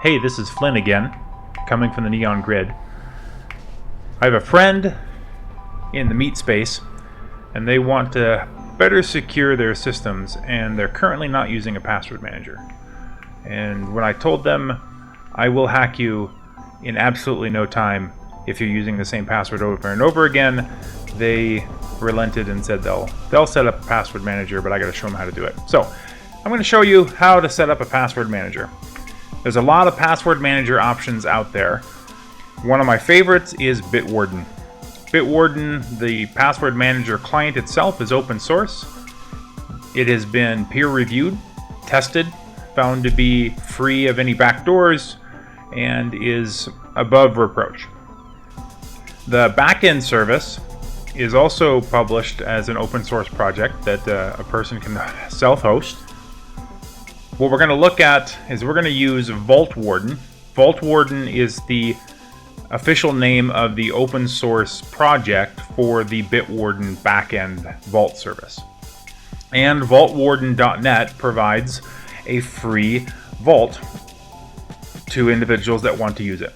Hey, this is Flynn again, coming from the Neon Grid. I have a friend in the meat space, and they want to better secure their systems, and they're currently not using a password manager. And when I told them I will hack you in absolutely no time if you're using the same password over and over again, they relented and said they'll set up a password manager, but I got to show them how to do it. So I'm going to show you how to set up a password manager. There's a lot of password manager options out there. One of my favorites is Bitwarden. Bitwarden, the password manager client itself, is open source. It has been peer-reviewed, tested, found to be free of any backdoors, and is above reproach. The backend service is also published as an open source project that a person can self-host. What we're going to look at is we're going to use Vaultwarden. Vaultwarden is the official name of the open source project for the Bitwarden backend vault service. And Vaultwarden.net provides a free vault to individuals that want to use it.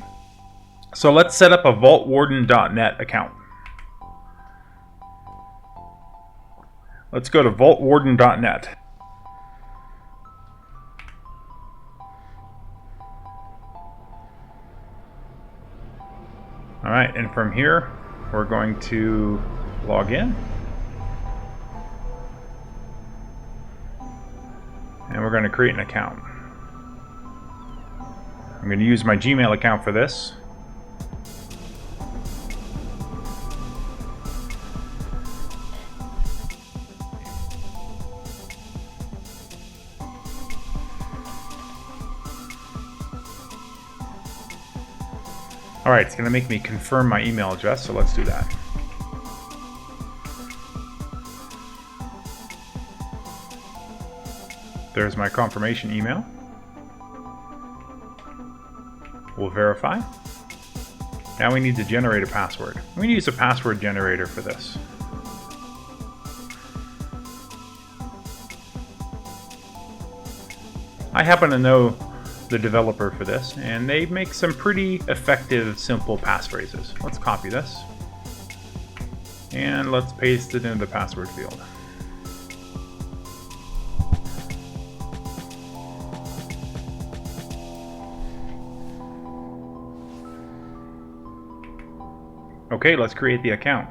So let's set up a Vaultwarden.net account. Let's go to Vaultwarden.net. All right, and from here, we're going to log in. And we're going to create an account. I'm going to use my Gmail account for this. All right, it's going to make me confirm my email address, so let's do that. There's my confirmation email. We'll verify. Now we need to generate a password. I'm going to use a password generator for this. I happen to know the developer for this, and they make some pretty effective, simple passphrases. Let's copy this, and let's paste it into the password field. Okay, let's create the account.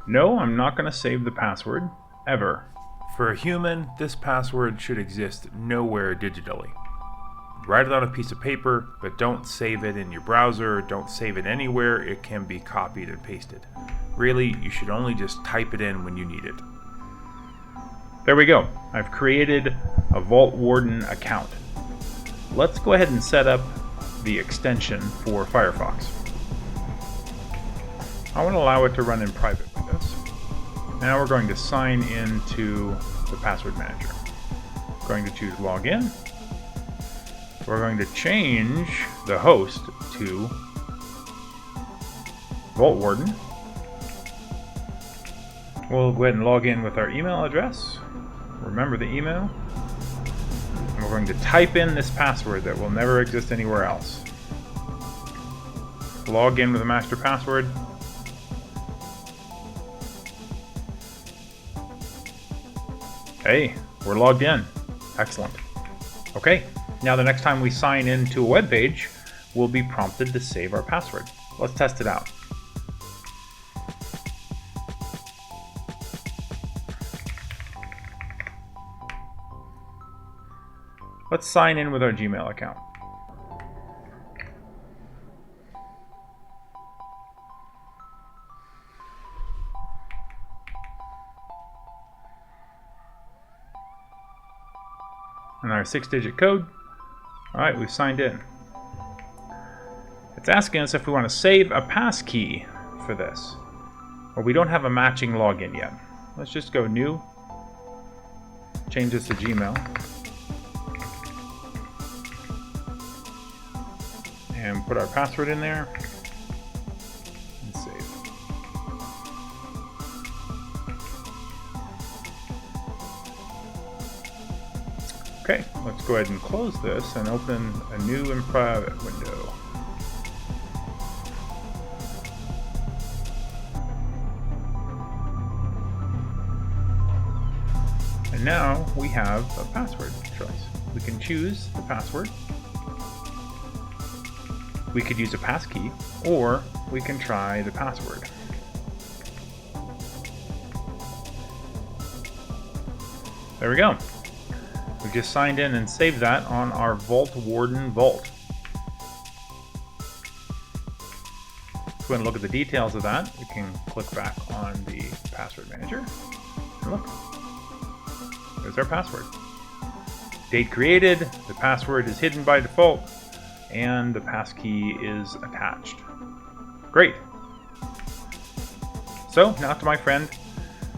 No, I'm not going to save the password, ever. For a human, this password should exist nowhere digitally. Write it on a piece of paper, but don't save it in your browser, don't save it anywhere. It can be copied and pasted. Really, you should only just type it in when you need it. There we go. I've created a Vaultwarden account. Let's go ahead and set up the extension for Firefox. I want to allow it to run in private with this. Now we're going to sign into the password manager. We're going to choose login. We're going to change the host to Vaultwarden. We'll go ahead and log in with our email address. Remember the email. And we're going to type in this password that will never exist anywhere else. Log in with a master password. Hey, we're logged in. Excellent. Okay, now the next time we sign into a web page, we'll be prompted to save our password. Let's test it out. Let's sign in with our Gmail account. And our 6-digit code. All right, we've signed in. It's asking us if we want to save a passkey for this. Well, we don't have a matching login yet. Let's just go new. Change this to Gmail. And put our password in there. And save. Okay, let's go ahead and close this and open a new and private window. And now we have a password choice. We can choose the password. We could use a passkey, or we can try the password. There we go. We just signed in and saved that on our Vaultwarden vault. Let's go ahead and look at the details of that. We can click back on the password manager. And look, there's our password. Date created, the password is hidden by default, and the passkey is attached. Great. So now to my friend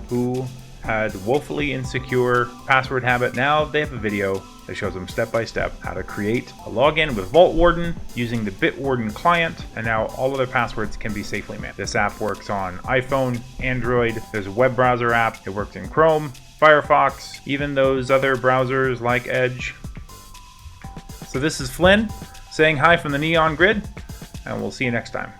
who had woefully insecure password habit. Now they have a video that shows them step by step how to create a login with Vaultwarden using the Bitwarden client, and now all of their passwords can be safely managed. This app works on iPhone, Android, there's a web browser app, it works in Chrome, Firefox, even those other browsers like Edge. So this is Flynn saying hi from the Neon Grid, and we'll see you next time.